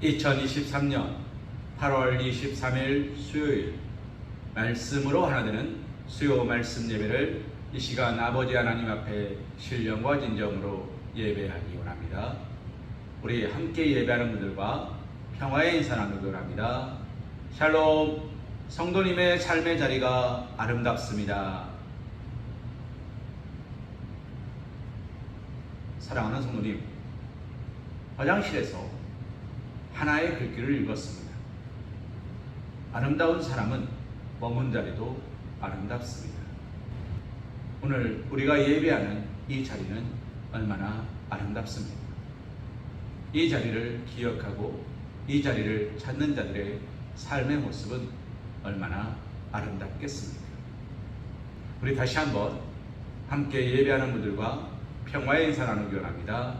2023년 8월 23일 수요일 말씀으로 하나 되는 수요 말씀 예배를 이 시간 아버지 하나님 앞에 신령과 진정으로 예배하기 원합니다. 우리 함께 예배하는 분들과 평화의 인사 나누기를 합니다. 샬롬. 성도님의 삶의 자리가 아름답습니다. 사랑하는 성도님, 화장실에서 하나의 글귀를 읽었습니다. 아름다운 사람은 머문 자리도 아름답습니다. 오늘 우리가 예배하는 이 자리는 얼마나 아름답습니다. 이 자리를 기억하고 이 자리를 찾는 자들의 삶의 모습은 얼마나 아름답겠습니까? 우리 다시 한번 함께 예배하는 분들과 평화의 인사 나누기 원합니다.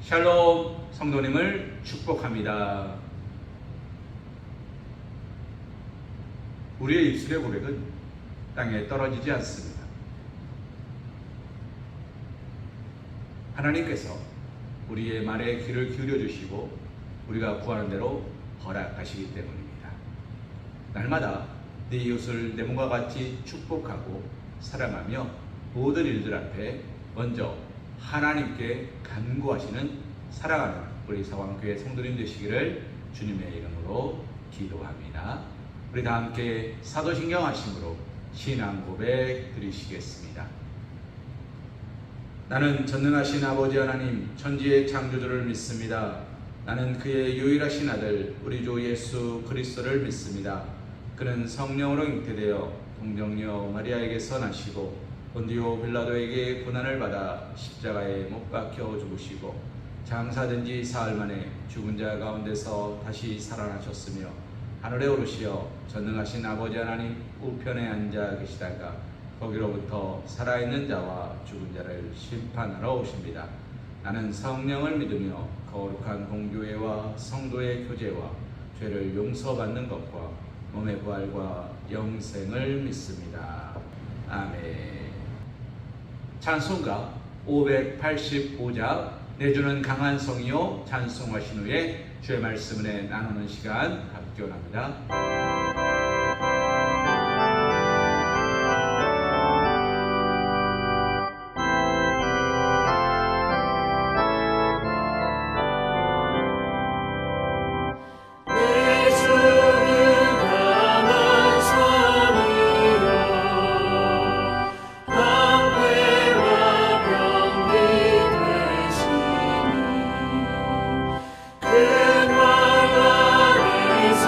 샬롬. 성도님을 축복합니다. 우리의 입술의 고백은 땅에 떨어지지 않습니다. 하나님께서 우리의 말에 귀를 기울여 주시고 우리가 구하는 대로 허락하시기 때문입니다. 날마다 네 이웃을 내 몸과 같이 축복하고 사랑하며 모든 일들 앞에 먼저 하나님께 간구하시는 사랑하는 우리 사광교회 성도님 되시기를 주님의 이름으로 기도합니다. 우리 다 함께 사도신경 하심으로 신앙 고백 드리시겠습니다. 나는 전능하신 아버지 하나님 천지의 창조주를 믿습니다. 나는 그의 유일하신 아들 우리 주 예수 그리스도를 믿습니다. 그는 성령으로 잉태되어 동정녀 마리아에게서 나시고 본디오 빌라도에게 고난을 받아 십자가에 못 박혀 죽으시고 장사된 지 사흘 만에 죽은 자 가운데서 다시 살아나셨으며 하늘에 오르시어 전능하신 아버지 하나님 우편에 앉아 계시다가 거기로부터 살아있는 자와 죽은 자를 심판하러 오십니다. 나는 성령을 믿으며 거룩한 공교회와 성도의 교제와 죄를 용서받는 것과 몸의 부활과 영생을 믿습니다. 아멘. 찬송가 585장 내주는 강한 성이요 찬송하신 후에 주의 말씀을 나누는 시간 갖기 원합니다. 큰 활 아래서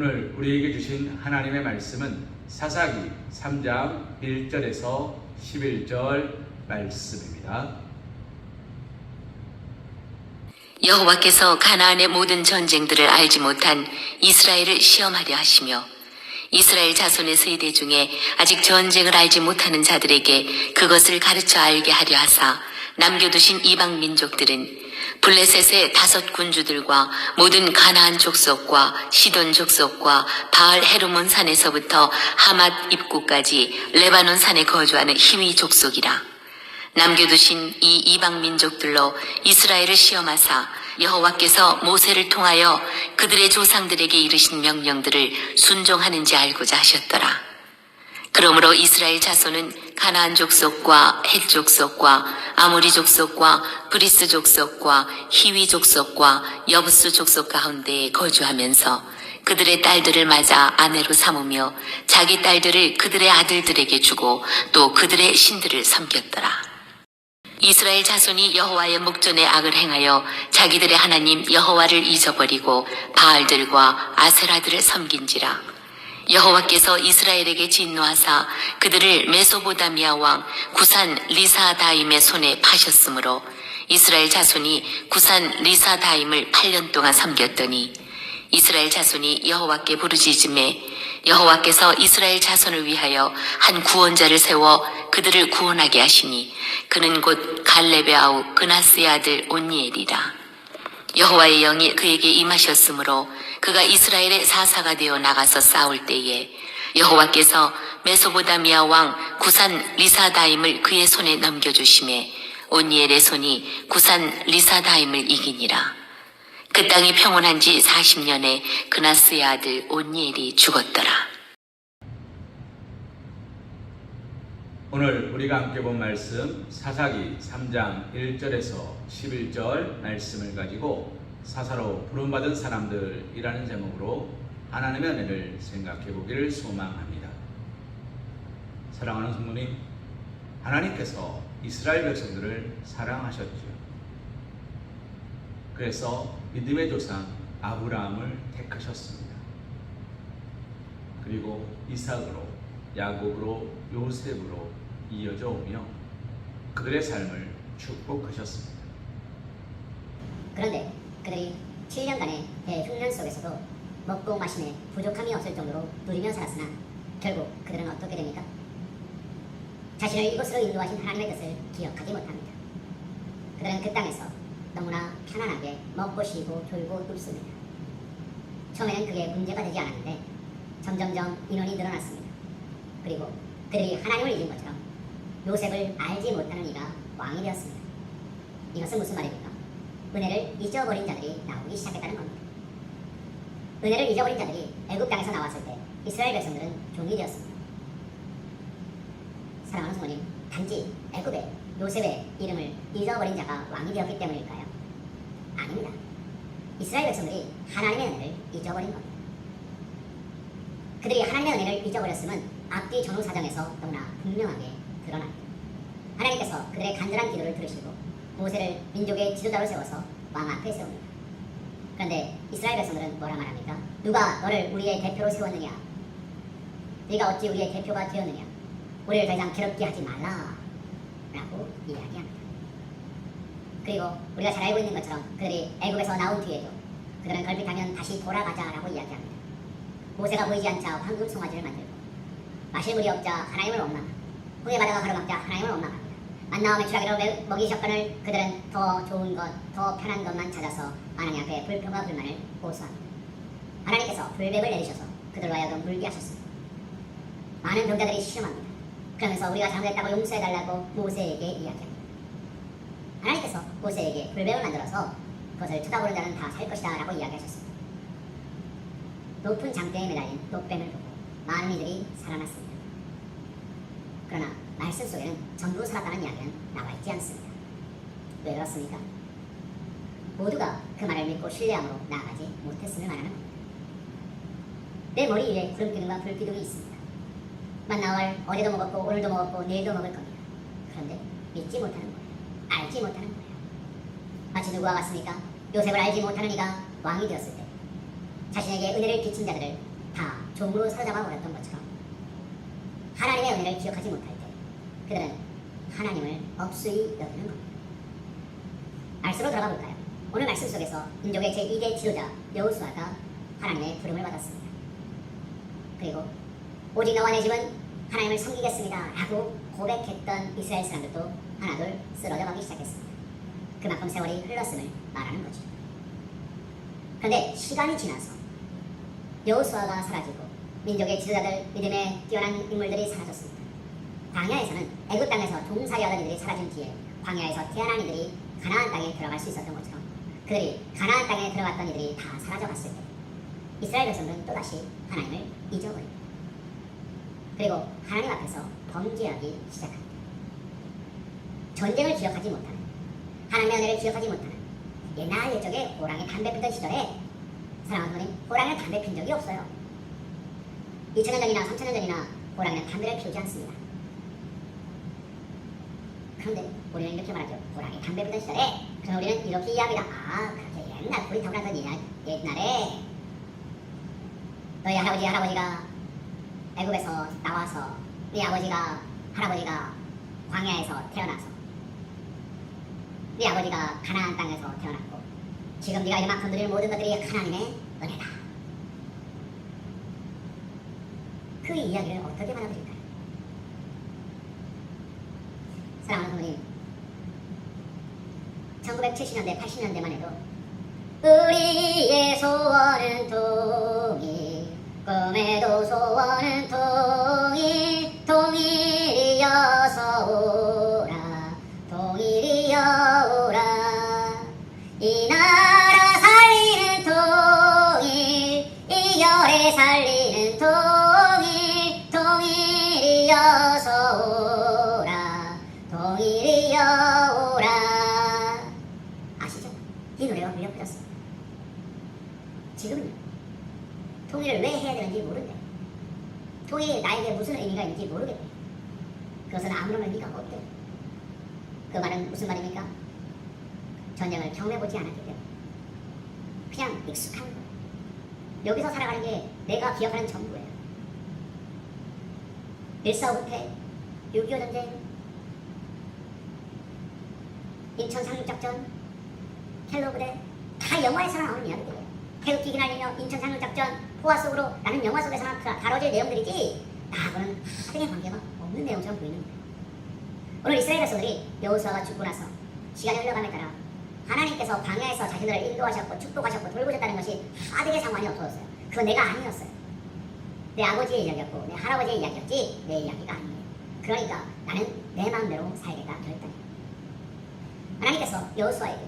오늘 우리에게 주신 하나님의 말씀은 사사기 3장 1절에서 11절 말씀입니다. 여호와께서 가나안의 모든 전쟁들을 알지 못한 이스라엘을 시험하려 하시며 이스라엘 자손의 세대 중에 아직 전쟁을 알지 못하는 자들에게 그것을 가르쳐 알게 하려 하사 남겨두신 이방 민족들은 블레셋의 5 군주들과 모든 가나안 족속과 시돈 족속과 바알 헤르몬 산에서부터 하맛 입구까지 레바논 산에 거주하는 히위 족속이라. 남겨두신 이 이방 민족들로 이스라엘을 시험하사 여호와께서 모세를 통하여 그들의 조상들에게 이르신 명령들을 순종하는지 알고자 하셨더라. 그러므로 이스라엘 자손은 가나안 족속과 헷 족속과 아모리 족속과 브리스 족속과 히위 족속과 여부스 족속 가운데에 거주하면서 그들의 딸들을 맞아 아내로 삼으며 자기 딸들을 그들의 아들들에게 주고 또 그들의 신들을 섬겼더라. 이스라엘 자손이 여호와의 목전에 악을 행하여 자기들의 하나님 여호와를 잊어버리고 바알들과 아세라들을 섬긴지라. 여호와께서 이스라엘에게 진노하사 그들을 메소보다미아 왕 구산 리사다임의 손에 파셨으므로 이스라엘 자손이 구산 리사다임을 8년 동안 섬겼더니 이스라엘 자손이 여호와께 부르짖음에 여호와께서 이스라엘 자손을 위하여 한 구원자를 세워 그들을 구원하게 하시니 그는 곧 갈렙의 아우 그나스의 아들 온니엘이라. 여호와의 영이 그에게 임하셨으므로 그가 이스라엘의 사사가 되어 나가서 싸울 때에 여호와께서 메소보다미아 왕 구산 리사다임을 그의 손에 넘겨주심에 온니엘의 손이 구산 리사다임을 이기니라. 그 땅이 평온한 지 40년에 그나스의 아들 온니엘이 죽었더라. 오늘 우리가 함께 본 말씀 사사기 3장 1절에서 11절 말씀을 가지고 사사로 부름받은 사람들이라는 제목으로 하나님의 은혜를 생각해 보기를 소망합니다. 사랑하는 성도님, 하나님께서 이스라엘 백성들을 사랑하셨죠. 그래서 믿음의 조상 아브라함을 택하셨습니다. 그리고 이삭으로, 야곱으로, 요셉으로 이어져 오며 그들의 삶을 축복하셨습니다. 그런데 그들이 7년간의 대흉년 속에서도 먹고 마심에 부족함이 없을 정도로 누리며 살았으나 결국 그들은 어떻게 됩니까? 자신을 이곳으로 인도하신 하나님의 뜻을 기억하지 못합니다. 그들은 그 땅에서 너무나 편안하게 먹고 쉬고 졸고 눕습니다. 처음에는 그게 문제가 되지 않았는데 점점점 인원이 늘어났습니다. 그리고 그들이 하나님을 잊은 것처럼 요셉을 알지 못하는 이가 왕이 되었습니다. 이것은 무슨 말입니까? 은혜를 잊어버린 자들이 나오기 시작했다는 겁니다. 은혜를 잊어버린 자들이 애굽 땅에서 나왔을 때 이스라엘 백성들은 종이 되었습니다. 사랑하는 성도님, 단지 애굽의 요셉의 이름을 잊어버린 자가 왕이 되었기 때문일까요? 아닙니다. 이스라엘 백성들이 하나님의 은혜를 잊어버린 겁니다. 그들이 하나님의 은혜를 잊어버렸음은 앞뒤 전후 사정에서 너무나 분명하게 드러납니다. 하나님께서 그들의 간절한 기도를 들으시고 모세를 민족의 지도자로 세워서 왕 앞에 세웁니다. 그런데 이스라엘 백성들은 뭐라 말합니까? 누가 너를 우리의 대표로 세웠느냐? 네가 어찌 우리의 대표가 되었느냐? 우리를 더 이상 괴롭게 하지 말라 라고 이야기합니다. 그리고 우리가 잘 알고 있는 것처럼 그들이 애굽에서 나온 뒤에도 그들은 걸핏하면 다시 돌아가자라고 이야기합니다. 모세가 보이지 않자 황금 송아지를 만들고 마실 물이 없자 하나님을 원망합니다. 후에 바다가 가로막자 하나님을 원망합니다. 만나와 메추라기로 먹이셨거늘 그들은 더 좋은 것, 더 편한 것만 찾아서 하나님 앞에 불평과 불만을 호소합니다. 하나님께서 불뱀을 내리셔서 그들로 하여금 물게 하셨습니다. 많은 병자들이 시름합니다. 그러면서 우리가 잘못했다고 용서해달라고 모세에게 이야기합니다. 하나님께서 모세에게 불뱀을 만들어서 그것을 쳐다보는 자는 다 살 것이다 라고 이야기하셨습니다. 높은 장대에 매달린 높뱀을 보고 많은 이들이 살아났습니다. 그러나 말씀 속에는 전부 살았다는 이야기는 나와 있지 않습니다. 왜 그렇습니까? 모두가 그 말을 믿고 신뢰함으로 나아가지 못했음을 말하는 겁니다. 내 머리 위에 구름기둥과 불기둥이 있습니다. 만나월 어제도 먹었고 오늘도 먹었고 내일도 먹을 겁니다. 그런데 믿지 못하는 거예요. 알지 못하는 거예요. 마치 누구와 같습니까? 요셉을 알지 못하는 이가 왕이 되었을 때 자신에게 은혜를 비친 자들을 다 종으로 사로잡아 버렸던 것처럼 하나님의 은혜를 기억하지 못할 때 그들은 하나님을 업수히 여기는 겁니다. 말씀으로 들어가 볼까요? 오늘 말씀 속에서 민족의 제2대 지도자 여호수아가 하나님의 부름을 받았습니다. 그리고 오직 너와 내 집은 하나님을 섬기겠습니다 라고 고백했던 이스라엘 사람들도 하나둘 쓰러져 가기 시작했습니다. 그만큼 세월이 흘렀음을 말하는 거죠. 그런데 시간이 지나서 여호수아가 사라지고 민족의 지도자들, 믿음에 뛰어난 인물들이 사라졌습니다. 광야에서는 애굽 땅에서 종살이하던 이들이 사라진 뒤에 광야에서 태어난 이들이 가나안 땅에 들어갈 수 있었던 것처럼 그들이 가나안 땅에 들어갔던 이들이 다 사라져갔을 때 이스라엘 백성들은 또다시 하나님을 잊어버립니다. 그리고 하나님 앞에서 범죄하기 시작합니다. 전쟁을 기억하지 못하는, 하나님의 은혜를 기억하지 못하는 옛날 옛적에 호랑이 담배 피던 시절에 사랑하는 분이 호랑이는 담배 핀 적이 없어요. 2000년 전이나 3000년 전이나 호랑이는 담배를 피우지 않습니다. 그런데 우리는 이렇게 말하죠. 호랑이 담배 피던 시절에. 그럼 우리는 이렇게 이야기다. 아, 그렇게 옛날 불이 타고 나던 옛날에 너희 할아버지가 애굽에서 나와서 네 아버지가 할아버지가 광야에서 태어나서 네 아버지가 가나안 땅에서 태어났고 지금 네가 이만큼 누리는 모든 것들이 하나님의 은혜다. 그 이야기를 어떻게 받아들일까요? 사랑하는 부모님, 1970년대, 80년대만 해도 우리의 소원은 통일, 꿈에도 소원은 통일, 통일이어서 오라, 통일이여 오라. 이 나라 살리는 통일, 이 교회 살리는 통일, 통일이어서 오라, 통일이여 오라. 아시죠? 이 노래가 울려 퍼졌습니다. 지금은요, 통일을 왜 해야 되는지 모른대. 통일이 나에게 무슨 의미가 있는지 모르겠대. 그것은 아무런 의미가 없대. 그 말은 무슨 말입니까? 전쟁을 경험해보지 않았기 때문에 그냥 익숙한 거예요. 여기서 살아가는 게 내가 기억하는 전부예요. 1.4 후퇴, 6.25 전쟁, 인천 상륙작전, 헬로 부대, 다 영화에서나 나오는 이야기들이에요. 태극기 휘날리며 인천 상륙작전, 포화 속으로 라는 영화 속에서나 다뤄질 내용들이지 나하고는 하등의 관계가 없는 내용처럼 보이는 거예요. 오늘 이스라엘 백성들이 여호수아가 죽고 나서 시간이 흘러감에 따라 하나님께서 광야에서 자신들을 인도하셨고 축복하셨고 돌보셨다는 것이 하등의 상관이 없어졌어요. 그건 내가 아니었어요. 내 아버지의 이야기였고 내 할아버지의 이야기였지 내 이야기가 아니에요. 그러니까 나는 내 마음대로 살겠다 결단해요. 하나님께서 여호수아에게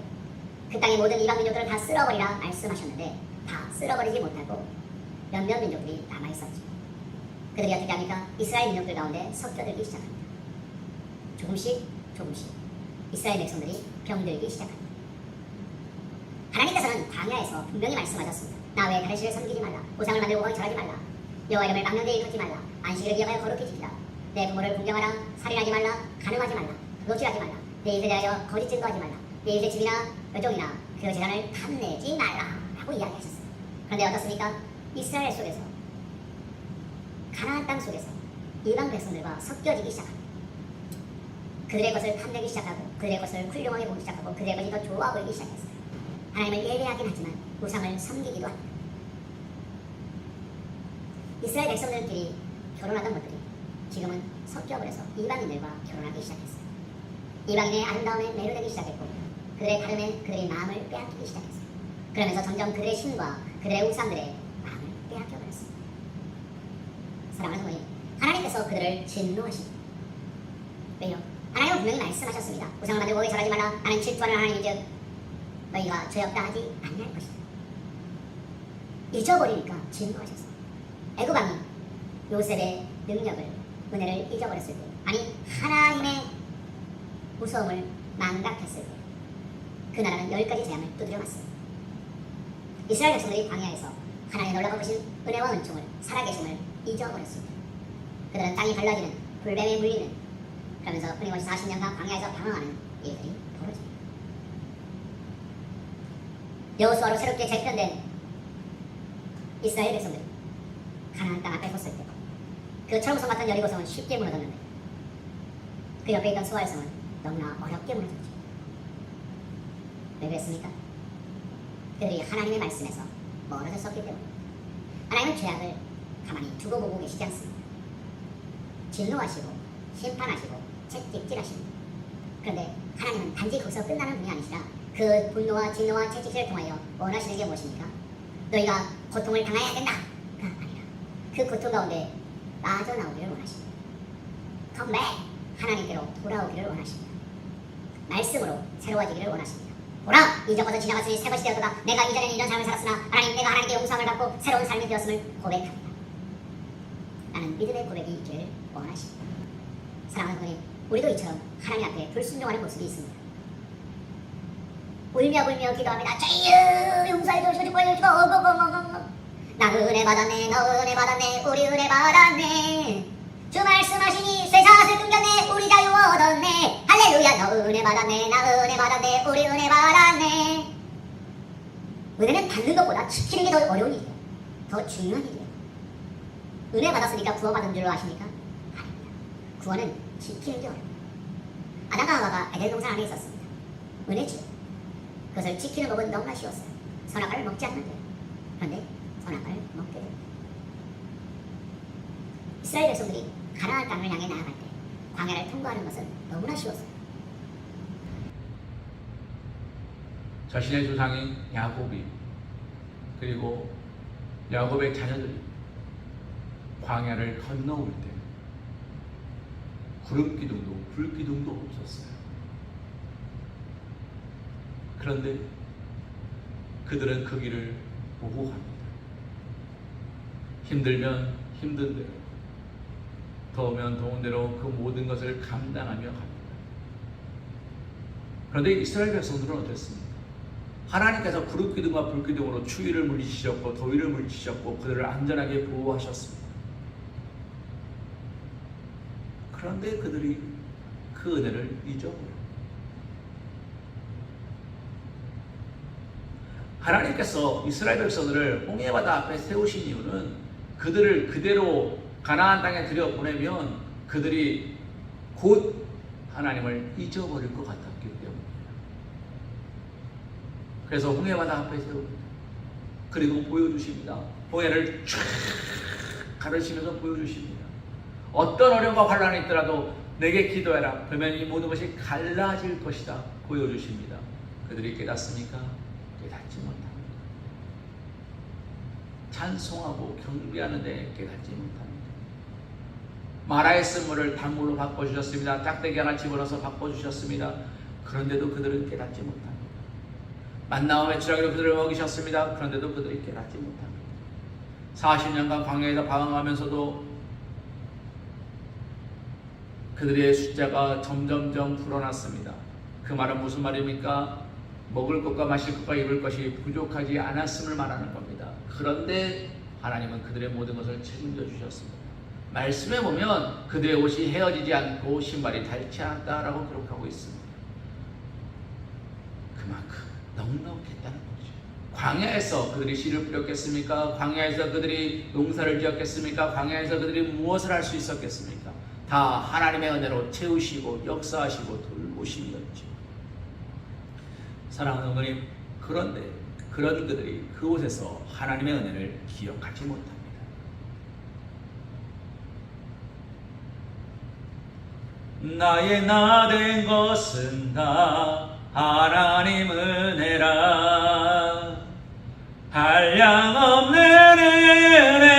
그 땅의 모든 이방 민족들을 다 쓸어버리라 말씀하셨는데 다 쓸어버리지 못하고 몇몇 민족들이 남아있었죠. 그들이 어떻게 합니까? 이스라엘 민족들 가운데 섞여들기 시작합니다. 조금씩 이스라엘 백성들이 병들기 시작합니다. 하나님께서는 광야에서 분명히 말씀하셨습니다. 나 외에 다른 신을 섬기지 말라. 우상을 만들고 거기 절하지 말라. 여호와 이름을 망령되이 일컫지 말라. 안식일을 기억하여 거룩히 지키라. 내 부모를 공경하라. 살인하지 말라. 간음하지 말라. 노출하지 말라. 내 이웃에 대하여 거짓 증거하지 말라. 내 이웃의 집이나 여종이나 그 재산을 탐내지 말라 라고 이야기하셨어요. 그런데 어떻습니까? 이스라엘 속에서 가나안 땅 속에서 이방 백성들과 섞여지기 시작합니다. 그들의 것을 탐내기 시작하고 그들의 것을 훌륭하게 보기 시작하고 그들의 것이 더 좋아 보이기 시작했어요. 하나님을 예배하긴 하지만 우상을 섬기기도 합니다. 이스라엘 백성들끼리 결혼하던 것들이 지금은 섞여버려서 이방인들과 결혼하기 시작했어요. 이방인의 아름다움에 매료되기 시작했고 그들의 다름에 그들의 마음을 빼앗기기 시작했어요. 그러면서 점점 그들의 신과 그들의 우상들의 마음을 빼앗겨버렸습니다. 사랑하는 성도님, 하나님께서 그들을 진노하십니다. 왜요? 하나님은 분명히 말씀하셨습니다. 우상을 만들고 거기 절하지 말라. 나는 질투하는 하나님인즉 너희가 죄 없다 하지 아니할 것이다. 잊어버리니까 진노하셨어요. 애굽 왕이 요셉의 능력을, 은혜를 잊어버렸을 때, 아니 하나님의 무서움을 망각했을 때 그 나라는 10가지 재앙을 두드려 맞습니다. 이스라엘 백성들이 광야에서 하나님의 놀라운 크신 은혜와 은총을, 살아계심을 잊어버렸습니다. 그들은 땅이 갈라지는, 불뱀에 물리는, 그러면서 끊임없이 40년간 광야에서 방황하는 일들이 벌어집니다. 여호수아로 새롭게 재편된 이스라엘 백성들, 가나안 땅 앞에 섰을 때 그 철무성 같은 여리고성은 쉽게 무너졌는데 그 옆에 있던 수알성은 너무나 어렵게 무너졌죠. 왜 그랬습니까? 그들이 하나님의 말씀에서 멀어졌었기 때문입니다. 하나님은 죄악을 가만히 두고 보고 계시지 않습니다. 진노하시고 심판하시고 채찍질하십니다. 그런데 하나님은 단지 거기서 끝나는 분이 아니시라 그 분노와 진노와 채찍질을 통하여 원하시는 게 무엇입니까? 너희가 고통을 당해야 된다가 아니라 그 고통 가운데 빠져나오기를 원하십니다. 컴백! 하나님께로 돌아오기를 원하십니다. 말씀으로 새로워지기를 원하십니다. 보라! 이전부터 지나갔으니 새것이 되었도다. 내가 이전에는 이런 삶을 살았으나 하나님 내가 하나님께 용서함을 받고 새로운 삶이 되었음을 고백합니다. 나는 믿음의 고백이 있기를 원하십니다. 사랑하는 부모님, 우리도 이처럼 하나님 앞에 불순종하는 모습이 있습니다. 울며 불며 기도합니다. 주여 용서해 주시고 축복해 주시고 나 은혜 받았네 너 은혜 받았네 우리 은혜 받았네 주 말씀하시니 쇠사슬 끊겼네 우리 자유 얻었네 할렐루야 너 은혜 받았네 나 은혜 받았네 우리 은혜 받았네. 은혜는 받는 것보다 지키는 게 더 어려운 일이에요. 더 중요한 일이에요. 은혜 받았으니까 구원받은 줄로 아십니까? 아닙니다. 구원은 지키는 게 어려워요. 아담과 하와가 에덴 동산 안에 있었습니다. 은혜죠. 그것을 지키는 법은 너무나 쉬웠어요. 선악과를 먹지 않는 거예요. 그런데 선악과를 먹게 됩니다. 이스라엘 백성들이 가나안 땅을 향해 나아갈 때 광야를 통과하는 것은 너무나 쉬웠어요. 자신의 조상인 야곱이 그리고 야곱의 자녀들이 광야를 건너올 때 구름 기둥도 불 기둥도 없었어요. 그런데 그들은 그 길을 보고 갑니다. 힘들면 힘든 대로, 더우면 더운 대로 그 모든 것을 감당하며 갑니다. 그런데 이스라엘 백성들은 어땠습니까? 하나님께서 구름 기둥과 불 기둥으로 추위를 물리치셨고 더위를 물리치셨고 그들을 안전하게 보호하셨습니다. 그런데 그들이 그 은혜를 잊어버려요. 하나님께서 이스라엘 백성들을 홍해바다 앞에 세우신 이유는 그들을 그대로 가나안 땅에 들여보내면 그들이 곧 하나님을 잊어버릴 것 같았기 때문입니다. 그래서 홍해바다 앞에 세웁니다. 그리고 보여주십니다. 홍해를 쫙 가르치면서 보여주십니다. 어떤 어려움과 환란이 있더라도 내게 기도해라. 그러면 이 모든 것이 갈라질 것이다. 보여주십니다. 그들이 깨닫습니까? 깨닫지 못합니다. 찬송하고 경배하는데 깨닫지 못합니다. 마라의 쓴물을 단물로 바꿔주셨습니다. 짝대기 하나 집어넣어서 바꿔주셨습니다. 그런데도 그들은 깨닫지 못합니다. 만나와 메추라기로 그들을 먹이셨습니다. 그런데도 그들이 깨닫지 못합니다. 40년간 광야에서 방황하면서도 그들의 숫자가 점점점 불어났습니다. 그 말은 무슨 말입니까? 먹을 것과 마실 것과 입을 것이 부족하지 않았음을 말하는 겁니다. 그런데 하나님은 그들의 모든 것을 책임져 주셨습니다. 말씀에 보면 그들의 옷이 헤어지지 않고 신발이 닳지 않았다라고 기록하고 있습니다. 그만큼 넉넉했다는 거죠. 광야에서 그들이 씨를 뿌렸겠습니까? 광야에서 그들이 농사를 지었겠습니까? 광야에서 그들이 무엇을 할 수 있었겠습니까? 다 하나님의 은혜로 채우시고 역사하시고 돌보심이었죠. 사랑하는 어머님, 그런데 그런 그들이 그곳에서 하나님의 은혜를 기억하지 못합니다. 나의 나 된 것은 다 하나님 은혜라. 한량없는 은혜,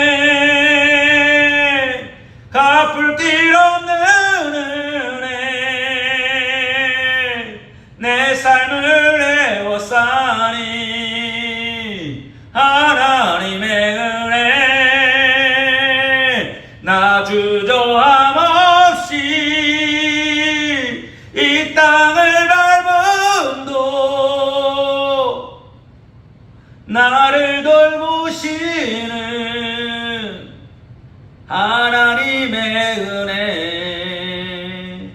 갚을 길 없는 은혜, 내 삶을 애워싸니 하나님의 은혜. 나 주저함 없이 이 땅을 밟음도 나를 돌보시는 하나님의 은혜.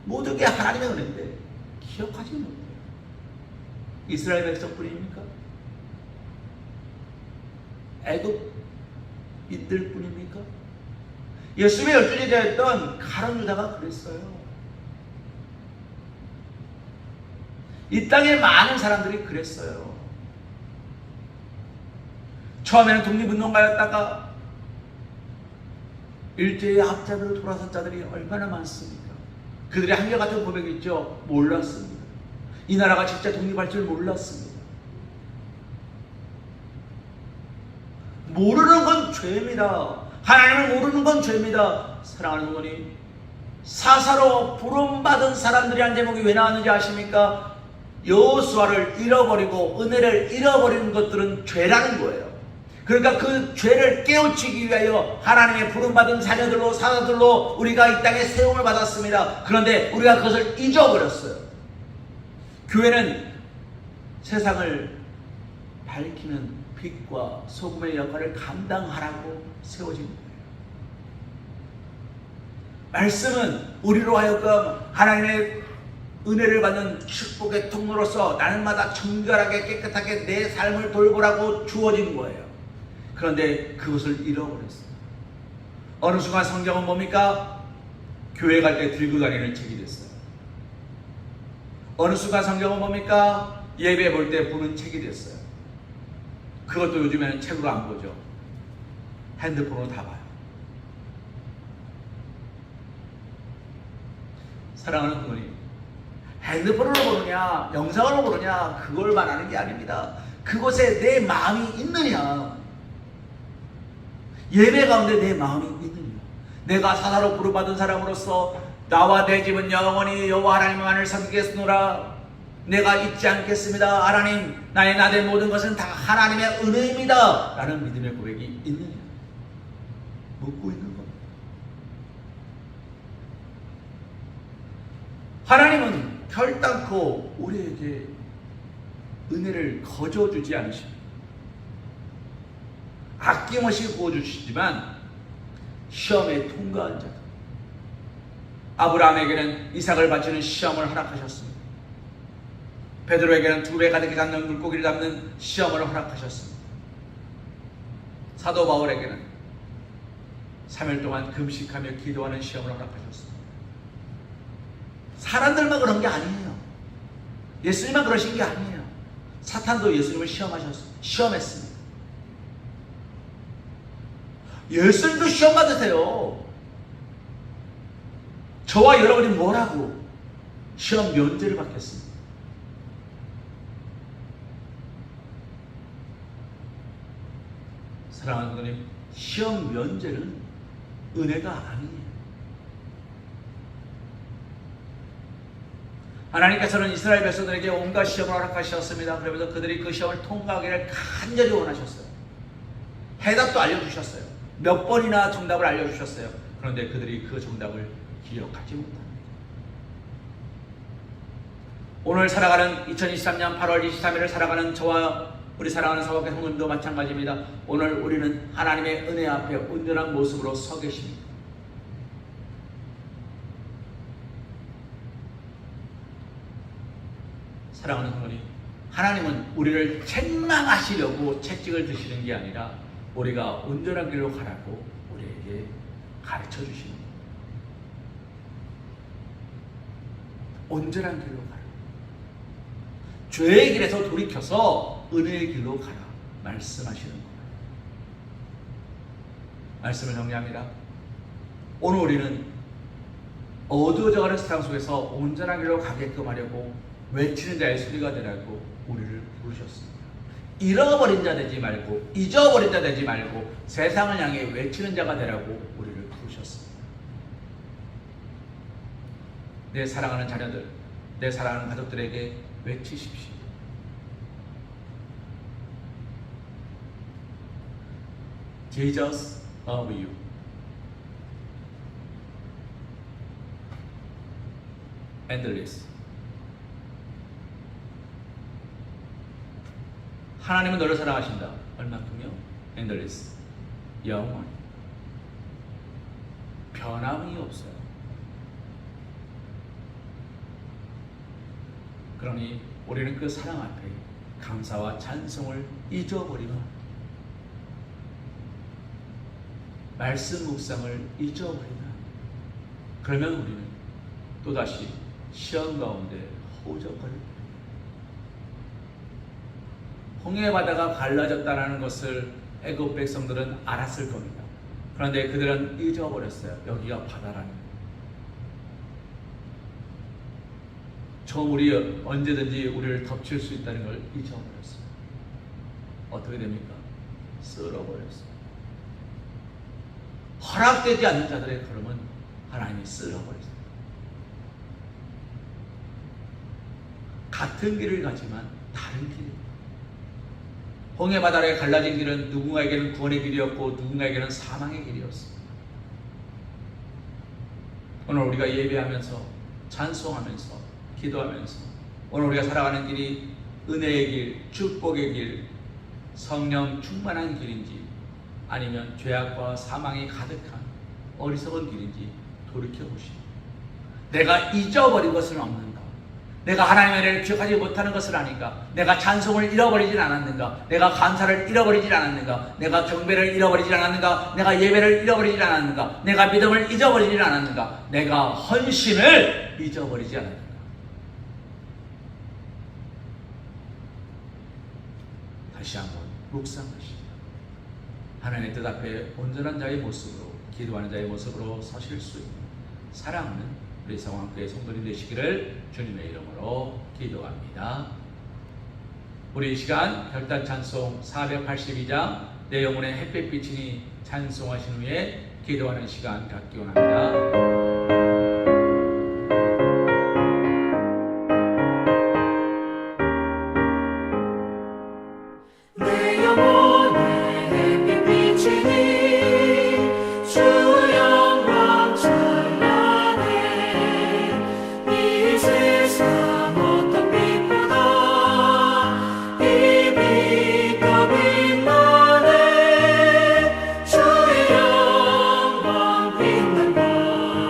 모든 게 하나님의 은혜인데 기억하지 못해요. 이스라엘 백성뿐입니까? 애굽인들 뿐입니까? 예수님의 12제자였던 가룟 유다가 그랬어요. 이 땅에 많은 사람들이 그랬어요. 처음에는 독립운동가였다가 일제의 앞잡이로 돌아선 자들이 얼마나 많습니까? 그들의 한결같은 고백이 있죠. 몰랐습니다. 이 나라가 진짜 독립할 줄 몰랐습니다. 모르는 건 죄입니다. 하나님을 모르는 건 죄입니다. 사랑하는 어머니, 사사로 부름받은 사람들이 한 제목이 왜 나왔는지 아십니까? 여호수아를 잃어버리고 은혜를 잃어버리는 것들은 죄라는 거예요. 그러니까 그 죄를 깨우치기 위하여 하나님의 부름받은 자녀들로 사사들로 우리가 이 땅에 세움을 받았습니다. 그런데 우리가 그것을 잊어버렸어요. 교회는 세상을 밝히는 빛과 소금의 역할을 감당하라고 세워진 거예요. 말씀은 우리로 하여금 하나님의 은혜를 받는 축복의 통로로서 날마다 정결하게 깨끗하게 내 삶을 돌보라고 주어진 거예요. 그런데 그것을 잃어버렸어요. 어느 순간 성경은 뭡니까? 교회 갈 때 들고 다니는 책이 됐어요. 어느 순간 성경은 뭡니까? 예배 볼 때 보는 책이 됐어요. 그것도 요즘에는 책으로 안 보죠. 핸드폰으로 다 봐요. 사랑하는 부모님, 핸드폰으로 보느냐 영상으로 보느냐 그걸 말하는 게 아닙니다. 그곳에 내 마음이 있느냐, 예배 가운데 내 마음이 있느냐. 내가 사사로 부름받은 사람으로서 나와 내 집은 영원히 여호와 하나님만을 섬기겠노라. 내가 잊지 않겠습니다. 하나님, 나의 나된 모든 것은 다 하나님의 은혜입니다. 라는 믿음의 고백이 있느냐, 묻고 있는 겁니다. 하나님은 결단코 우리에게 은혜를 거저주지 않으십니다. 아낌없이 부어주시지만 시험에 통과한 자들, 아브라함에게는 이삭을 바치는 시험을 허락하셨습니다. 베드로에게는 2배 가득히 잡는 물고기를 잡는 시험을 허락하셨습니다. 사도 바울에게는 3일 동안 금식하며 기도하는 시험을 허락하셨습니다. 사람들만 그런 게 아니에요. 예수님만 그러신 게 아니에요. 사탄도 예수님을 시험했습니다. 예수님도 시험 받으세요. 저와 여러분이 뭐라고 시험 면제를 받겠습니다. 사랑하는 분님, 시험 면제는 은혜가 아니에요. 하나님께서는 이스라엘 백성들에게 온갖 시험을 허락하셨습니다. 그러면서 그들이 그 시험을 통과하기를 간절히 원하셨어요. 해답도 알려주셨어요. 몇 번이나 정답을 알려주셨어요. 그런데 그들이 그 정답을 기억하지 못합니다. 오늘 살아가는 2023년 8월 23일을 살아가는 저와 우리 사랑하는 사업의 성도님도 마찬가지입니다. 오늘 우리는 하나님의 은혜 앞에 온전한 모습으로 서 계십니다. 사랑하는 성도님, 하나님은 우리를 책망하시려고 채찍을 드시는 게 아니라 우리가 온전한 길로 가라고 우리에게 가르쳐 주십니다. 온전한 길로 가라. 죄의 길에서 돌이켜서 은혜의 길로 가라 말씀하시는 겁니다. 말씀을 정리합니다. 오늘 우리는 어두워져가는 세상 속에서 온전한 길로 가게끔 하려고 외치는 자의 소리가 되라고 우리를 부르셨습니다. 잃어버린 자 되지 말고, 잊어버린 자 되지 말고 세상을 향해 외치는 자가 되라고 우리를 부르셨습니다. 내 사랑하는 자녀들, 내 사랑하는 가족들에게 외치십시오. Jesus love you. Endless. 하나님은 너를 사랑하신다. 얼마큼요? Endless. 영원히. 변함이 없어요. 그러니 우리는 그 사랑 앞에 감사와 찬송을 잊어버리면 말씀 묵상을 잊어버리면 그러면 우리는 또다시 시험 가운데 허우적거릴 거예요. 홍해 바다가 갈라졌다는 것을 애굽 백성들은 알았을 겁니다. 그런데 그들은 잊어버렸어요. 여기가 바다라는 거. 저물이 언제든지 우리를 덮칠 수 있다는 걸 잊어버렸어요. 어떻게 됩니까? 쓸어버렸어요. 허락되지 않는 자들의 걸음은 하나님이 쓸어버렸어요. 같은 길을 가지만 다른 길입니다. 홍해 바다에 갈라진 길은 누군가에게는 구원의 길이었고 누군가에게는 사망의 길이었습니다. 오늘 우리가 예배하면서 찬송하면서 기도하면서 오늘 우리가 살아가는 길이 은혜의 길, 축복의 길, 성령 충만한 길인지 아니면 죄악과 사망이 가득한 어리석은 길인지 돌이켜보시오. 내가 잊어버린 것은 없는가? 내가 하나님의 은혜를 기억하지 못하는 것을 아닌가? 내가 찬송을 잃어버리진 않았는가? 내가 감사를 잃어버리진 않았는가? 내가 경배를 잃어버리진 않았는가? 내가 예배를 잃어버리진 않았는가? 내가 믿음을 잊어버리진 않았는가? 내가 헌신을 잊어버리지 않았는가? 다시 한번 묵상하시오. 하나님의 뜻 앞에 온전한 자의 모습으로, 기도하는 자의 모습으로 서실 수 있는 사랑하는 우리 성황교회 성도님 되시기를 주님의 이름으로 기도합니다. 우리 이 시간 결단 찬송 482장 내 영혼의 햇빛비치니 찬송하신 후에 기도하는 시간 갖기 원합니다. 주의 영광 빛난다.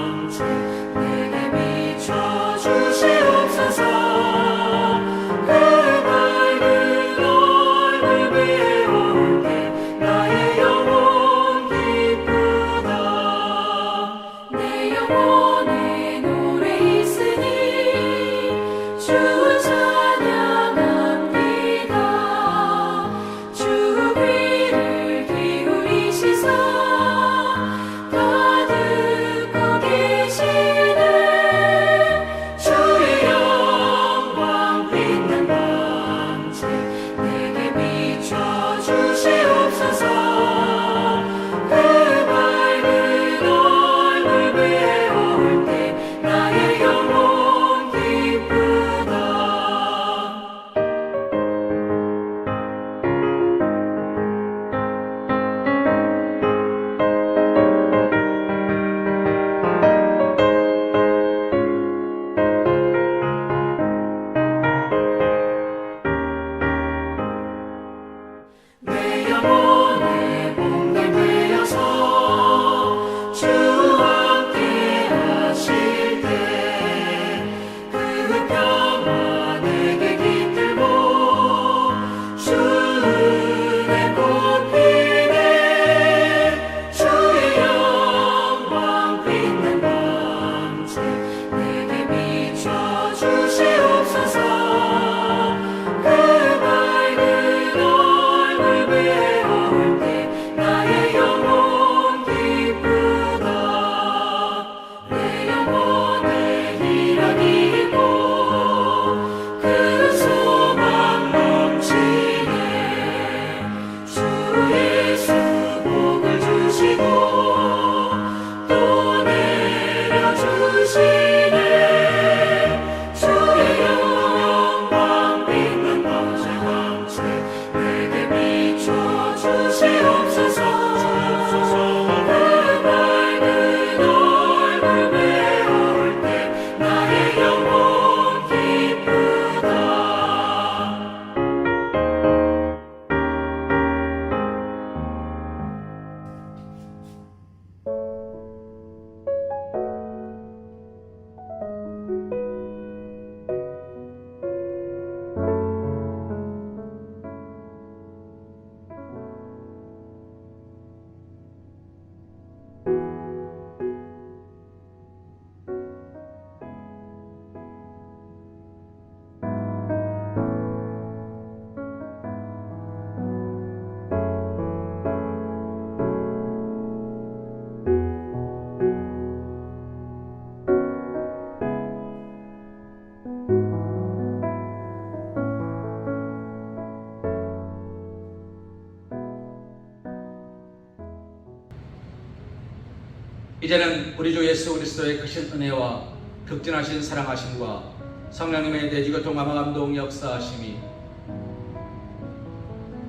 이제는 우리 주 예수 그리스도의 크신 은혜와 극진하신 사랑하심과 성령님의 내주교 통감화 감동 역사하심이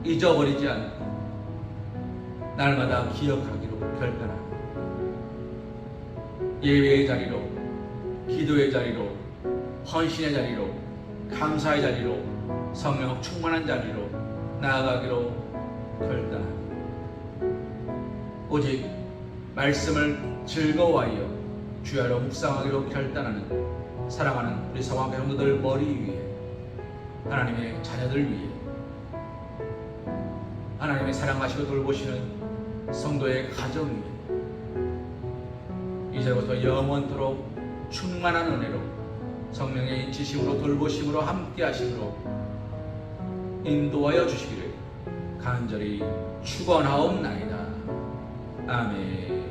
잊어버리지 않고 날마다 기억하기로 결단하고 예배의 자리로, 기도의 자리로, 헌신의 자리로, 감사의 자리로, 성령 충만한 자리로 나아가기로 결단하고 오직 말씀을 즐거워하여 주야로 묵상하기로 결단하는 사랑하는 우리 성황교 성도들 머리 위에, 하나님의 자녀들 위에, 하나님의 사랑하시고 돌보시는 성도의 가정 위에 이제부터 영원토록 충만한 은혜로 성령의 인치심으로 돌보심으로 함께 하심으로 인도하여 주시기를 간절히 축원하옵나이다. 아멘.